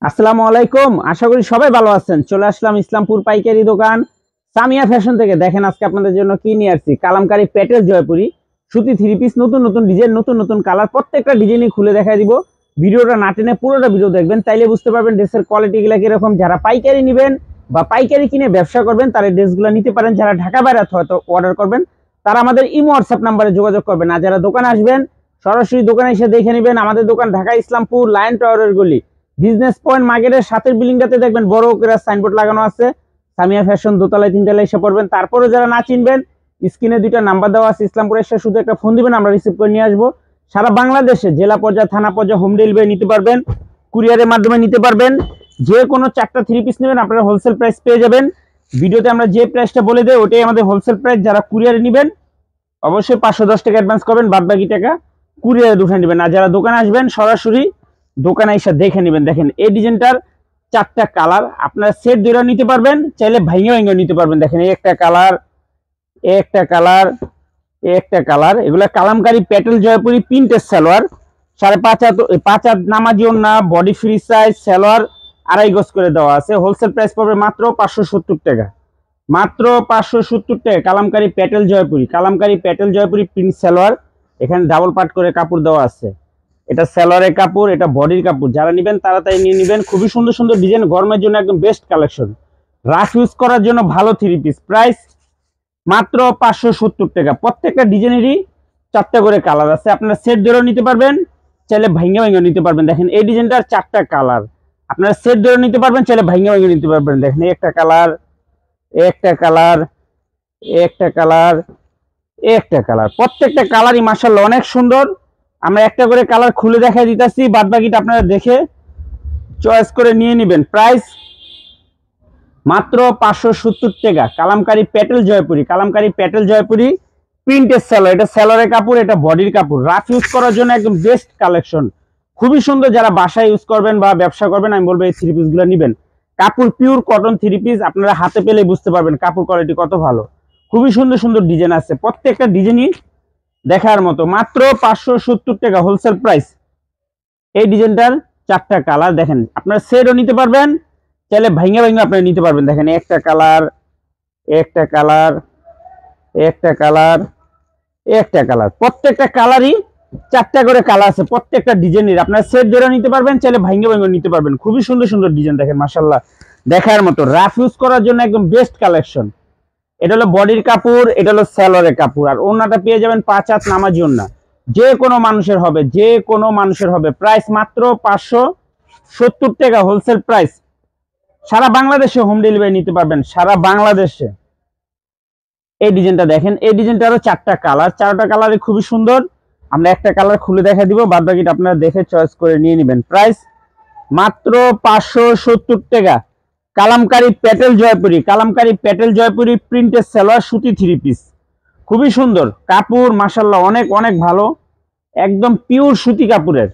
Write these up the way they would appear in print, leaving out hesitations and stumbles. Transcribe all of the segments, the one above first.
আসসালামু আলাইকুম। আশা করি সবাই ভালো আছেন। চলে আসলাম ইসলামপুর পাইকারি দোকান সামিয়া ফ্যাশন থেকে। দেখেন আজকে আপনাদের জন্য কি নিয়ে আসছি। কালামকারী প্যাটেল জয়পুরি সুতি থ্রি পিস, নতুন নতুন ডিজাইন, নতুন নতুন কালার, প্রত্যেকটা ডিজাইনই খুলে দেখাই দিব। ভিডিওটা না টেনে পুরোটা ভিডিও দেখবেন, তাইলে বুঝতে পারবেন ড্রেসের কোয়ালিটিগুলো কিরকম। যারা পাইকারি নেবেন বা পাইকারি কিনে ব্যবসা করবেন তারা ড্রেসগুলো নিতে পারেন। যারা ঢাকা বাইরে হয়তো অর্ডার করবেন তারা আমাদের ইমো হোয়াটসঅ্যাপ নাম্বারে যোগাযোগ করবেন। আর যারা দোকানে আসবেন সরাসরি দোকানে এসে দেখে নেবেন। আমাদের দোকান ঢাকা ইসলামপুর লায়ন টাওয়ারের গলি, বিজনেস পয়েন্ট মার্কেটের সাথের বিল্ডিংটাতে দেখবেন বড় করে সাইনবোর্ড লাগানো আছে সামিয়া ফ্যাশন। দোতলায় তিনতলায় এসে পড়বেন। তারপরে যারা না চিনবেন স্ক্রিনে দুইটা নাম্বার দেওয়া আছে, ইসলামপুর এসে শুধু একটা ফোন দিবেন, আমরা রিসিভ করে নিয়ে আসবো। সারা বাংলাদেশে জেলা পর্যায়ে, থানা পর্যায়ে হোম ডেলিভারি নিতে পারবেন, কুরিয়ারের মাধ্যমে নিতে পারবেন। যে কোনো চারটা থ্রি পিস নেবেন আপনারা হোলসেল প্রাইস পেয়ে যাবেন। ভিডিওতে আমরা যে প্রাইসটা বলে দেই ওটাই আমাদের হোলসেল প্রাইস। যারা কুরিয়ারে নেবেন অবশ্যই 510 টাকা অ্যাডভান্স করবেন, বাদ বাকি টাকা কুরিয়ারে উঠে নেবেন। আর যারা দোকানে আসবেন সরাসরি দোকানে এসে দেখে নেবেন। দেখেন এই ডিজাইনটার চারটা কালার, আপনারা সেট ধরে নিতে পারবেন, চাইলে ভাঙে ভাঙে নিতে পারবেন। দেখেন এই একটা কালার, একটা কালার, একটা কালার। এগুলা কালামকারী প্যাটেল জয়পুরি প্রিন্টের সালোয়ার, 5.5 হাত নামাজি ওড়না, বডি ফ্রি সাইজ, সালোয়ার 2.5 গজ করে দেওয়া আছে। হোলসেল প্রাইস পড়বে মাত্র 570 টাকা, মাত্র 570 টাকা। কালামকারী প্যাটেল জয়পুরি, কালামকারী প্যাটেল জয়পুরি প্রিন্ট সালোয়ার। এখানে ডাবল পাট করে কাপড় দেওয়া আছে। এটা সালোয়ারের কাপড়, এটা বডির কাপড়। যারা নেবেন তাড়াতাড়ি নিয়ে নেবেন। খুবই সুন্দর সুন্দর ডিজাইন, গরমের জন্য একদম বেস্ট কালেকশন, রাফ ইউজ করার জন্য ভালো থ্রি পিস। প্রাইস মাত্র 570 টাকা। প্রত্যেকটা ডিজাইনেরই চারটা করে কালার আছে, আপনারা সেট ধরেও নিতে পারবেন, চাইলে ভাঙে ভাঙে নিতে পারবেন। দেখেন এই ডিজাইনটার চারটা কালার, আপনারা সেট ধরে নিতে পারবেন, চাইলে ভাঙে ভাঙে নিতে পারবেন। দেখেন একটা কালার, একটা কালার, একটা কালার, একটা কালার। প্রত্যেকটা কালারই মাশাআল্লাহ অনেক সুন্দর। আমরা একটা করে কালার খুলে দেখাই দিতেছি, বাদ বাকিটা আপনারা দেখে চয়েস করে নিয়ে নেবেন। প্রাইস মাত্র 570 টাকা। কালামকারী প্যাটেল জয়পুরি, কালামকারী প্যাটেল জয়পুরি প্রিন্টের সালোয়ার। এটা সালোয়ারের কাপড়, এটা বডির কাপড়। রাফ ইউজ করার জন্য একদম বেস্ট কালেকশন, খুবই সুন্দর। যারা বাসায় ইউজ করবেন বা ব্যবসা করবেন আমি বলবো এই থ্রি পিস গুলো নেবেন। কাপড় পিওর কটন থ্রি পিস, আপনারা হাতে পেলে বুঝতে পারবেন কাপড় কোয়ালিটি কত ভালো। খুবই সুন্দর সুন্দর ডিজাইন আছে, প্রত্যেকটা ডিজাইনই দেখার মতো। মাত্র 570 টাকা হোলসেল প্রাইস। এই ডিজাইনটার চারটা কালার দেখেন, আপনারা সেটও নিতে পারবেন, চাইলে ভাঙে ভাঙে আপনারা নিতে পারবেন। দেখেন একটা কালার, একটা কালার, একটা কালার, একটা কালার। প্রত্যেকটা কালারই চারটা করে কালার আছে, প্রত্যেকটা ডিজাইনের আপনারা সেট ধরে নিতে পারবেন, চাইলে ভাঙে ভাঙে নিতে পারবেন। খুবই সুন্দর সুন্দর ডিজাইন দেখেন মাশাআল্লাহ, দেখার মতো। রাফ ইউজ করার জন্য একদম বেস্ট কালেকশন। এটা হলো বডির কাপড়, এটা হলো সালোয়ারের কাপড়। আর ওড়নাটা পেয়ে যাবেন 5 হাত নামাজি ওড়না, যে কোনো মানুষের হবে, যে কোনো মানুষের হবে। প্রাইস মাত্র 570 টাকা হোলসেল প্রাইস। সারা বাংলাদেশে হোম ডেলিভারি নিতে পারবেন, সারা বাংলাদেশে। এই ডিজাইনটা দেখেন, এই ডিজাইনটারও চারটা কালার, চারটা কালারই খুবই সুন্দর। আমরা একটা কালার খুলে দেখা দিব, বাদ বাকিটা আপনারা দেখে চয়েস করে নিয়ে নেবেন। প্রাইস মাত্র 570 টাকা। কালামকারী প্যাটেল জয়পুরি, কালামকারী প্যাটেল জয়পুরি প্রিন্টের সালোয়ার সুতি থ্রি পিস, খুবই সুন্দর কাপড় মাশাআল্লাহ, অনেক অনেক ভালো, একদম পিওর সুতি কাপড়ের।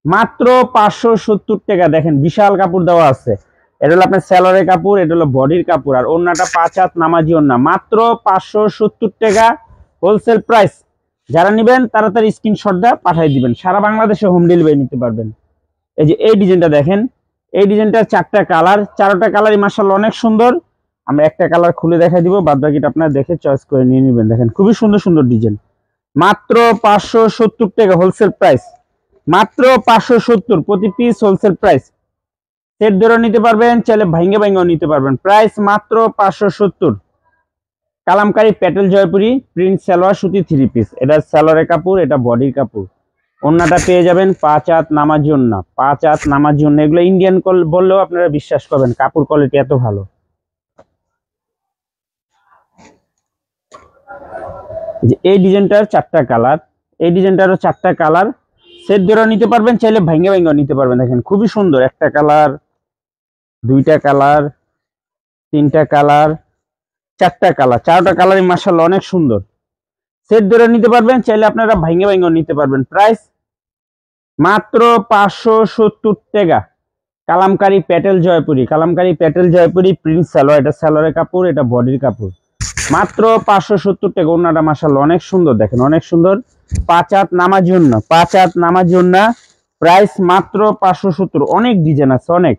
মাত্র 570 টাকা। দেখেন বিশাল কাপড় দেওয়া আছে। এটা হলো আপনার সালোয়ারের কাপড়, এটা হলো বডির কাপড়। আর ওড়নাটা 5 হাত নামাজি ওড়না, মাত্র 570 টাকা হোলসেল প্রাইস। যারা নেবেন তাড়াতাড়ি স্ক্রিনশট দিয়ে পাঠিয়ে দিবেন, সারা বাংলাদেশে হোম ডেলিভারি নিতে পারবেন। এই যে এই ডিজাইনটা দেখেন, এই ডিজাইনটার চারটা কালার, চারটা কালারই মাশাআল্লাহ অনেক সুন্দর। আমরা একটা কালার খুলে দেখাই দিব, বাদ বাকিটা আপনারা দেখে চয়েস করে নিয়ে নেবেন। দেখেন খুবই সুন্দর সুন্দর ডিজাইন। মাত্র 570 টাকা হোলসেল প্রাইস, মাত্র 570 প্রতি পিস হোলসেল প্রাইস। সেট ধরে নিতে পারবেন, চাইলে ভাঙ্গে ভাঙ্গেও নিতে পারবেন। প্রাইস মাত্র 570। কালামকারী প্যাটেল জয়পুরি প্রিন্ট সালোয়ার সুতি থ্রি পিস। এটা সালোয়ারের কাপড়, এটা বডির কাপড়। ওড়নাটা পেয়ে যাবেন 5 হাত নামাজি ওড়না, 5 হাত নামাজি ওড়না। এগুলো ইন্ডিয়ান বললেও আপনারা বিশ্বাস করবেন, কাপড় কোয়ালিটি এত ভালো। যে এই ডিজাইনটার চারটা কালার, এই ডিজাইনটারও চারটা কালার। সেট ধরে নিতে পারবেন, চাইলে ভাঙ্গে ভাঙ্গেও নিতে পারবেন। দেখেন খুবই সুন্দর, একটা কালার, দুইটা কালার, তিনটা কালার, চারটা কালার। চারটা কালারই মাশাআল্লাহ অনেক সুন্দর। সেট ধরে নিতে পারবেন, চাইলে আপনারা ভাঙ্গে ভাঙ্গেও নিতে পারবেন। প্রাইস মাত্র 570 টাকা। কালামকারী প্যাটেল জয়পুরি, কালামকারী প্যাটেল জয়পুরি প্রিন্ট সালোয়ার। এটা সালোয়ারের কাপড়, এটা বডির কাপড়। মাত্র 570 টাকা। ওড়নাটা মাশাআল্লাহ অনেক সুন্দর, দেখেন অনেক সুন্দর। 5 হাত নামাজি ওড়না, 5 হাত নামাজি ওড়না। প্রাইস মাত্র 570। অনেক ডিজাইন আছে, অনেক।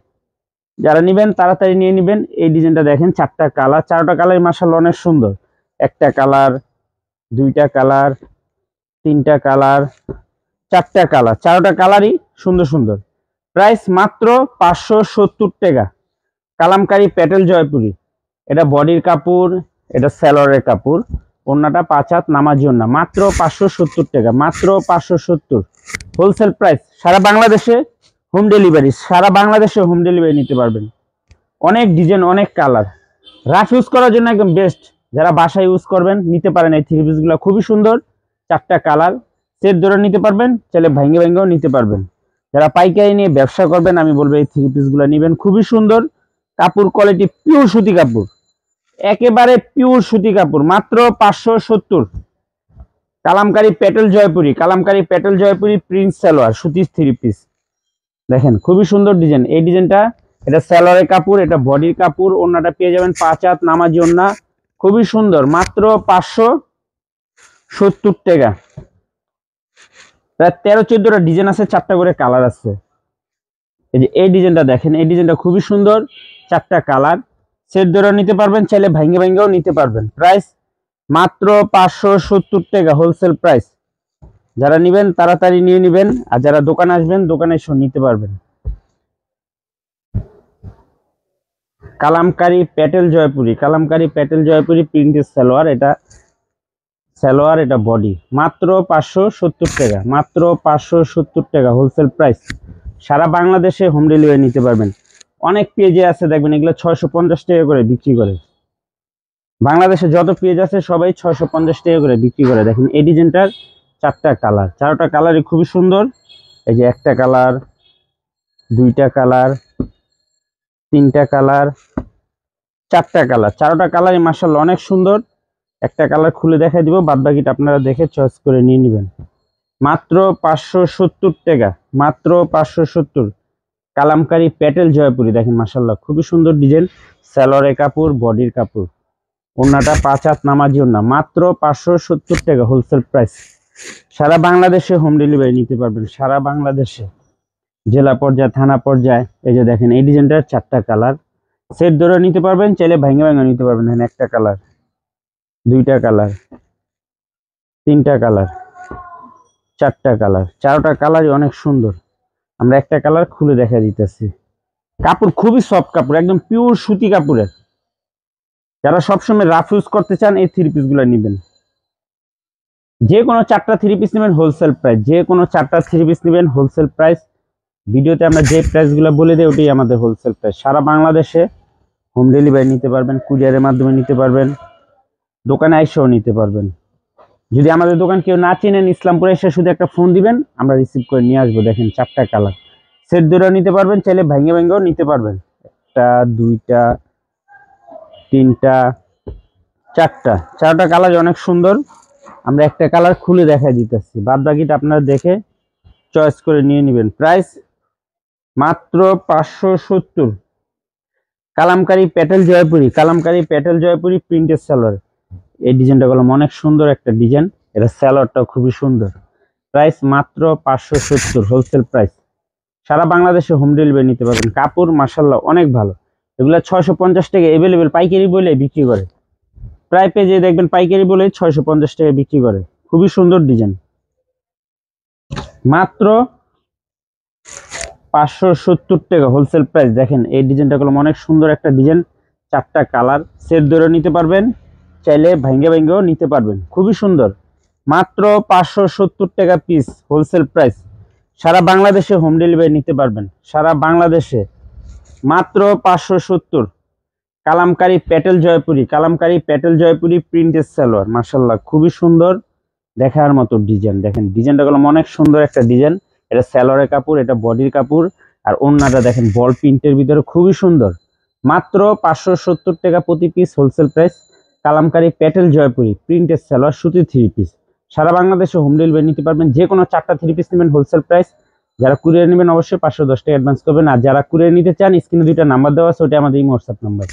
যারা নেবেন তাড়াতাড়ি নিয়ে নেবেন। এই ডিজাইনটা দেখেন, 4টা কালার, 4টা কালার মাশাআল্লাহ অনেক সুন্দর। একটা কালার, 2টা কালার, 3টা কালার, 4টা কালার, 4টা কালারই সুন্দর সুন্দর। প্রাইস মাত্র 570 টাকা। কালামকারী প্যাটেল জয়পুরি, এটা বডির কাপড়, এটা সালোয়ারের কাপড়, ওন্নাটা 5 হাত নামাজি ওন্না, মাত্র 570 টাকা, মাত্র 570 হোলসেল প্রাইস। সারা বাংলাদেশে হোম ডেলিভারি, সারা বাংলাদেশে হোম ডেলিভারি নিতে পারবেন। অনেক ডিজাইন, অনেক কালার, রাফ ইউজ করার জন্য একদম বেস্ট। যারা বাসায় ইউজ করবেন নিতে পারেন। এই থ্রি পিসগুলো খুবই সুন্দর, 4টা কালার, সেট ধরে নিতে পারবেন, চাইলে ভাঙ্গে ভাঙ্গেও নিতে পারবেন। যারা পাইকারি নিয়ে ব্যবসা করবেন আমি বলবো এই থ্রি পিসগুলো নেবেন, খুবই সুন্দর। কাপড় কোয়ালিটি পিওর সুতি কাপড়, একেবারে পিওর সুতি কাপড়, মাত্র 570। কালামকারী প্যাটেল জয়পুরি, কালামকারী প্যাটেল জয়পুরি প্রিন্স সালোয়ার সুতির থ্রি পিস, দেখেন খুবই সুন্দর ডিজাইন। এই ডিজাইনটা, এটা সালোয়ারের কাপড়, এটা বডির কাপড়, ওন্নাটা পেয়ে যাবেন 5 হাত নামাজি ওন্না, খুবই সুন্দর, মাত্র 570 টাকা। প্রায় 13-14টা ডিজাইন আছে, 4টা করে কালার আছে। এই যে এই ডিজাইনটা দেখেন, এই ডিজাইনটা খুবই সুন্দর, 4টা কালার, সেট ধরে নিতে পারবেন, চাইলে ভাঙ্গে ভাঙ্গেও নিতে পারবেন। প্রাইস মাত্র 570 টাকা হোলসেল প্রাইস। যারা নেবেন তাড়াতাড়ি নিয়ে নেবেন, আর যারা দোকানে আসবেন দোকানে এসে নিতে পারবেন। কালামকারী প্যাটেল জয়পুরি, কালামকারী প্যাটেল জয়পুরি প্রিন্টের সালোয়ার, এটা সালোয়ার, এটা বডি, মাত্র 570 টাকা, মাত্র 570 টাকা হোলসেল প্রাইস। সারা বাংলাদেশে হোম ডেলিভারি নিতে পারবেন। অনেক পেজে আছে দেখবেন, এগুলো 650 টাকা করে বিক্রি করে। বাংলাদেশে যত পেজ আছে সবাই 650 টাকা করে বিক্রি করে। দেখেন এই ডিজাইনটার 4টা কালার, 4টা কালারই খুবই সুন্দর। এই যে একটা কালার, 2টা কালার, 3টা কালার, 4টা কালার, 4টা কালারই মাশাআল্লাহ অনেক সুন্দর। একটা কালার খুলে দেখাই দিব, বাদ বাকিটা আপনারা দেখে চয়েস করে নিয়ে নেবেন। মাত্র 570 টাকা, মাত্র 570। কালামকারী প্যাটেল জয়পুরি, দেখেন মাশাআল্লাহ খুবই সুন্দর ডিজাইন, সালোয়ারের কাপড়, বডির কাপড়, ওন্নাটা 5 হাত নামাজি ওন্না, মাত্র 570 টাকা হোলসেল প্রাইস। সারা বাংলাদেশে হোম ডেলিভারি নিতে পারবেন, সারা বাংলাদেশে, জেলা পর্যায়ে, থানা পর্যায়ে। এই যে দেখেন এই ডিজাইনটার 4টা কালার, সেট ধরে নিতে পারবেন, চাইলে ভাঙ্গে ভাঙ্গে নিতে পারবেন। দেখেন একটা কালার, 2টা কালার, 3টা কালার, 4টা কালার, 4টা কালারই অনেক সুন্দর। আমরা একটা কালার খুলে দেখা দিতেছি। কাপড় খুবই সফট কাপড়, একদম পিওর সুতি কাপড়ের। যারা সবসময় রাফ ইউজ করতে চান এই থ্রি পিসগুলো নেবেন। যে কোনো 4টা থ্রি পিস নেবেন হোলসেল প্রাইস, যে কোনো 4টা থ্রি পিস নেবেন হোলসেল প্রাইস। ভিডিওতে আমরা যে প্রাইসগুলো বলে দিই ওটাই আমাদের হোলসেল প্রাইস। সারা বাংলাদেশে হোম ডেলিভারি নিতে পারবেন, কুরিয়ারের মাধ্যমে নিতে পারবেন, দোকানে এসেও নিতে পারবেন। যদি আমাদের দোকান কেউ না চিনেন, ইসলামপুরে এসে শুধু একটা ফোন দিবেন, আমরা রিসিভ করে নিয়ে আসবো। দেখেন 4টা কালার, সেট ধরে নিতে পারবেন, চাইলে ভাঙ্গে ভাঙ্গেও নিতে পারবেন। 1টা 2টা 3টা 4টা, 4টা কালার অনেক সুন্দর। আমরা একটা কালার খুলে দেখাই দিতেছি, বাদ বাকিটা আপনারা দেখে চয়েস করে নিয়ে নেবেন। প্রাইস মাত্র 570। কালামকারী প্যাটেল জয়পুরি, কালামকারী প্যাটেল জয়পুরি প্রিন্টের সালোয়ার। এই ডিজাইনটা হলো অনেক সুন্দর একটা ডিজাইন, এটা সালোয়ারটাও খুবই সুন্দর। প্রাইস মাত্র 570 হোলসেল প্রাইস। সারা বাংলাদেশে হোম ডেলিভারি নিতে পারবেন। কাপড় মাশাআল্লাহ অনেক ভালো। এগুলা 650 টাকা এভেলেবেল, পাইকারি বলে বিক্রি করে। প্রায় পেজে দেখবেন পাইকারি বলে 650 টাকা বিক্রি করে। খুবই সুন্দর ডিজাইন, মাত্র 570 টাকা হোলসেল প্রাইস। দেখেন এই ডিজাইনটা হলো অনেক সুন্দর একটা ডিজাইন, 4টা কালার, সেট ধরে নিতে পারবেন, চাইলে ভাঙ্গে ভাঙ্গেও নিতে পারবেন। খুবই সুন্দর, মাত্র 570 টাকা পিস হোলসেল প্রাইস। সারা বাংলাদেশে হোম ডেলিভারি নিতে পারবেন, সারা বাংলাদেশে, মাত্র 570। কালামকারী প্যাটেল জয়পুরি, কালামকারী প্যাটেল জয়পুরি প্রিন্টের সালোয়ার, মাশাআল্লাহ খুবই সুন্দর, দেখার মতো ডিজাইন। দেখেন ডিজাইনটা হলো অনেক সুন্দর একটা ডিজাইন, এটা সালোয়ারের কাপড়, এটা বডির কাপড়, আর ওন্নাটা দেখেন বল প্রিন্টের ভিতরে খুবই সুন্দর। মাত্র 570 টাকা প্রতি piece wholesale price. Kalamkari Patel Jaipuri প্রিন্টের সালোয়ার সুতি থ্রি পিস। সারা বাংলাদেশে হোম ডেলিভারি নিতে পারবেন। যে কোনো 4টা থ্রি পিস নেবেন হোলসেল প্রাইস। যারা কুরিয়ার নেবেন অবশ্যই 510 টাকা অ্যাডভান্স করবেন, আর যারা কুরিয়ার নিতে চান স্ক্রিনে 2টা নাম্বার দেওয়া আছে, ওটা আমাদের হোয়াটসঅ্যাপ নাম্বার।